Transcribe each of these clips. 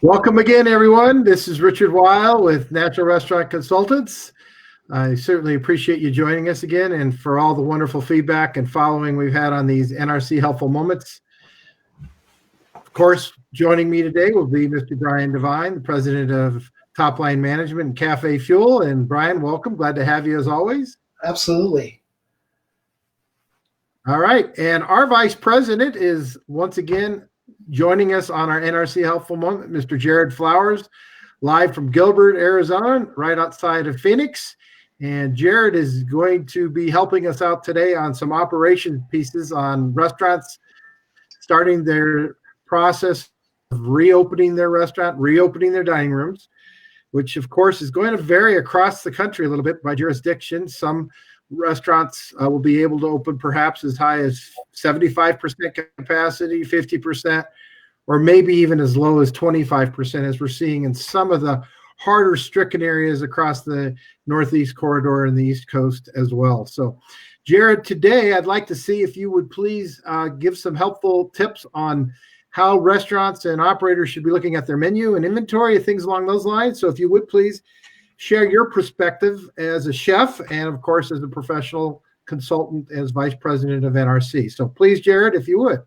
Welcome again, everyone. This is Richard Weil with Natural Restaurant Consultants. I certainly appreciate you joining us again and for all the wonderful feedback and following we've had on these NRC Helpful Moments. Of course, joining me today will be Mr. Brian Devine, the president of Top Line Management and CafeFuel. And Brian, welcome. Glad to have you as always. Absolutely. All right. And our vice president is once again joining us on our NRC Helpful Moment, Mr. Jared Flowers, live from Gilbert, Arizona, right outside of Phoenix. And Jared is going to be helping us out today on some operation pieces on restaurants starting their process of reopening their restaurant, reopening their dining rooms, which of course is going to vary across the country a little bit by jurisdiction. Some restaurants will be able to open perhaps as high as 75% capacity, 50%, or maybe even as low as 25%, as we're seeing in some of the harder stricken areas across the Northeast corridor and the East Coast as well. So, Jared, today I'd like to see if you would please give some helpful tips on how restaurants and operators should be looking at their menu and inventory and things along those lines. So if you would please share your perspective as a chef and, of course, as a professional consultant as vice president of NRC. So please, Jared, if you would.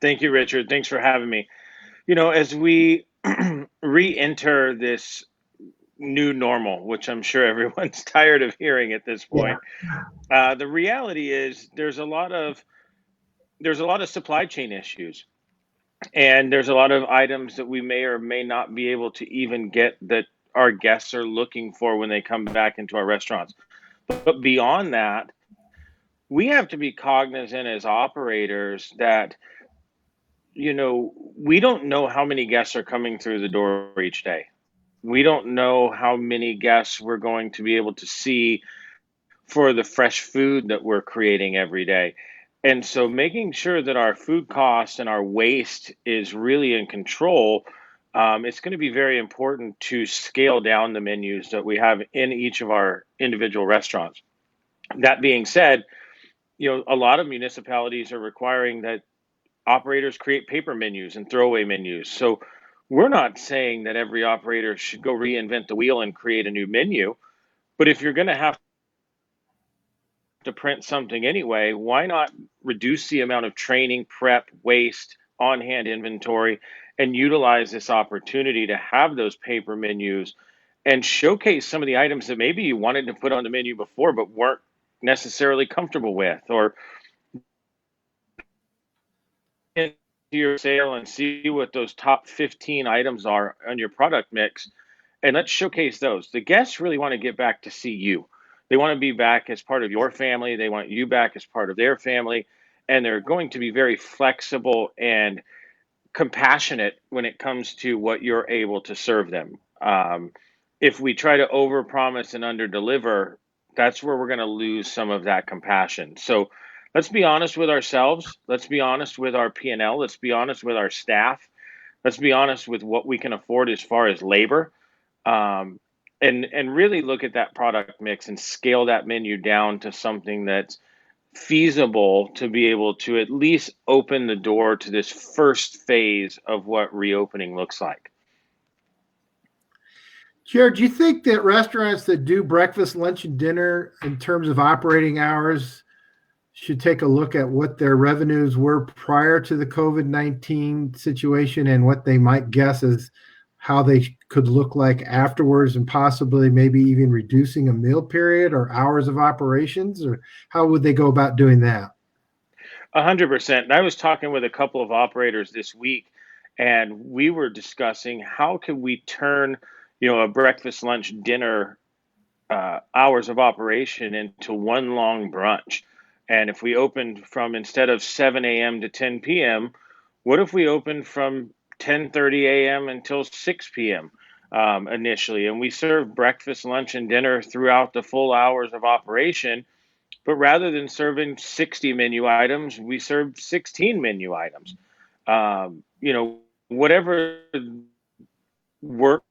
Thank you, Richard. Thanks for having me. As we re-enter this new normal, which I'm sure everyone's tired of hearing at this point, the reality is there's a lot of supply chain issues, and there's a lot of items that we may or may not be able to even get that our guests are looking for when they come back into our restaurants. But beyond that, we have to be cognizant as operators that we don't know how many guests are coming through the door each day. We don't know how many guests we're going to be able to see for the fresh food that we're creating every day. And so making sure that our food costs and our waste is really in control, it's going to be very important to scale down the menus that we have in each of our individual restaurants. That being said, a lot of municipalities are requiring that operators create paper menus and throwaway menus. So we're not saying that every operator should go reinvent the wheel and create a new menu. But if you're going to have to print something anyway, why not reduce the amount of training, prep, waste, on-hand inventory, and utilize this opportunity to have those paper menus and showcase some of the items that maybe you wanted to put on the menu before but weren't necessarily comfortable with, or your sale and see what those top 15 items are on your product mix, and let's showcase those. The guests really want to get back to see you. They want to be back as part of your family. They want you back as part of their family, and they're going to be very flexible and compassionate when it comes to what you're able to serve them. If we try to overpromise and underdeliver, that's where we're going to lose some of that compassion. So let's be honest with ourselves. Let's be honest with our P&L. Let's be honest with our staff. Let's be honest with what we can afford as far as labor, and really look at that product mix and scale that menu down to something that's feasible to be able to at least open the door to this first phase of what reopening looks like. Jared, do you think that restaurants that do breakfast, lunch, and dinner in terms of operating hours should take a look at what their revenues were prior to the COVID-19 situation and what they might guess as how they could look like afterwards, and possibly maybe even reducing a meal period or hours of operations? Or how would they go about doing that? 100%. And I was talking with a couple of operators this week, and we were discussing how could we turn, a breakfast, lunch, dinner hours of operation into one long brunch. And if we opened from, instead of 7 a.m. to 10 p.m., what if we opened from 10:30 a.m. until 6 p.m. Initially, and we serve breakfast, lunch, and dinner throughout the full hours of operation. But rather than serving 60 menu items, we serve 16 menu items. Whatever work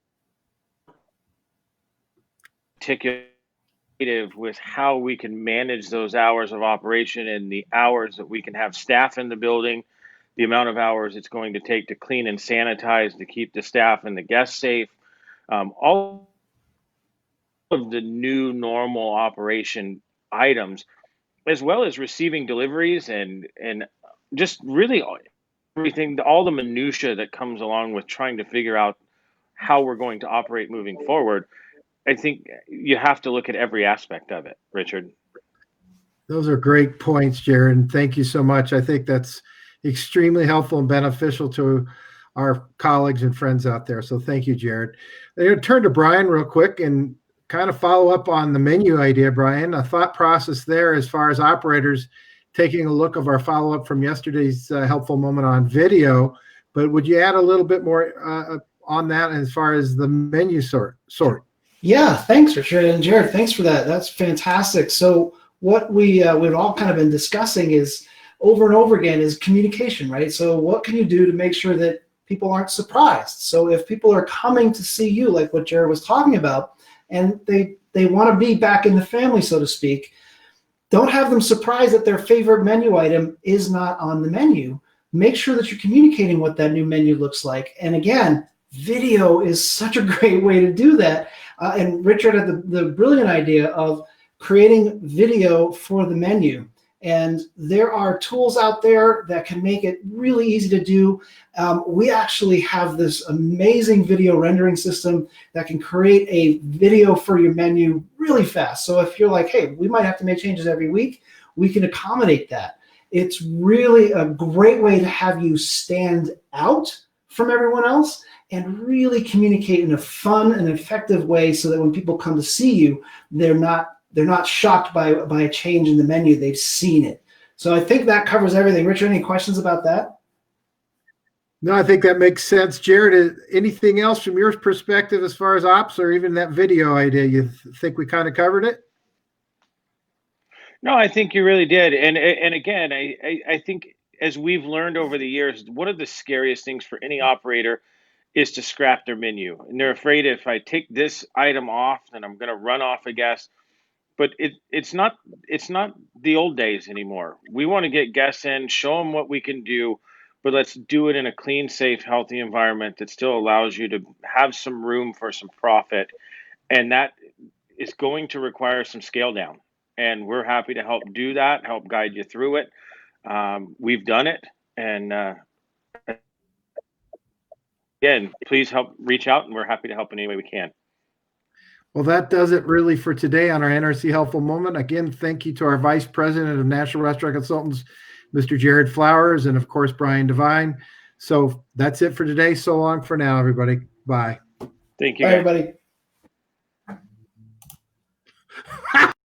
articulative with how we can manage those hours of operation and the hours that we can have staff in the building, the amount of hours it's going to take to clean and sanitize to keep the staff and the guests safe, all of the new normal operation items, as well as receiving deliveries and just really everything, all the minutia that comes along with trying to figure out how we're going to operate moving forward. I think you have to look at every aspect of it, Richard. Those are great points, Jared, and thank you so much. I think that's extremely helpful and beneficial to our colleagues and friends out there. So thank you, Jared. I'm going to turn to Brian real quick and kind of follow up on the menu idea, Brian. A thought process there as far as operators taking a look of our follow-up from yesterday's helpful moment on video. But would you add a little bit more on that as far as the menu sort? Yeah, thanks, Richard. And Jared, thanks for that. That's fantastic. So what we've all kind of been discussing is over and over again is communication, right? So what can you do to make sure that people aren't surprised? So if people are coming to see you, like what Jared was talking about, and they want to be back in the family, so to speak, don't have them surprised that their favorite menu item is not on the menu. Make sure that you're communicating what that new menu looks like. And again, video is such a great way to do that. And Richard had the brilliant idea of creating video for the menu. And there are tools out there that can make it really easy to do. We actually have this amazing video rendering system that can create a video for your menu really fast. So if you're like, hey, we might have to make changes every week, we can accommodate that. It's really a great way to have you stand out from everyone else and really communicate in a fun and effective way so that when people come to see you, they're not shocked by a change in the menu. They've seen it. So I think that covers everything. Richard, any questions about that? No, I think that makes sense. Jared, anything else from your perspective as far as ops or even that video idea? You think we kind of covered it? No, I think you really did. And again, I think as we've learned over the years, one of the scariest things for any operator is to scrap their menu. And they're afraid if I take this item off, then I'm going to run off a guest. But it's not the old days anymore. We want to get guests in, show them what we can do, but let's do it in a clean, safe, healthy environment that still allows you to have some room for some profit. And that is going to require some scale down. And we're happy to help do that, help guide you through it. We've done it. And again, please reach out, and we're happy to help in any way we can. Well, that does it really for today on our NRC Helpful Moment. Again, thank you to our Vice President of National Restaurant Consultants, Mr. Jared Flowers, and of course, Brian Devine. So that's it for today. So long for now, everybody. Bye. Thank you. Bye, everybody.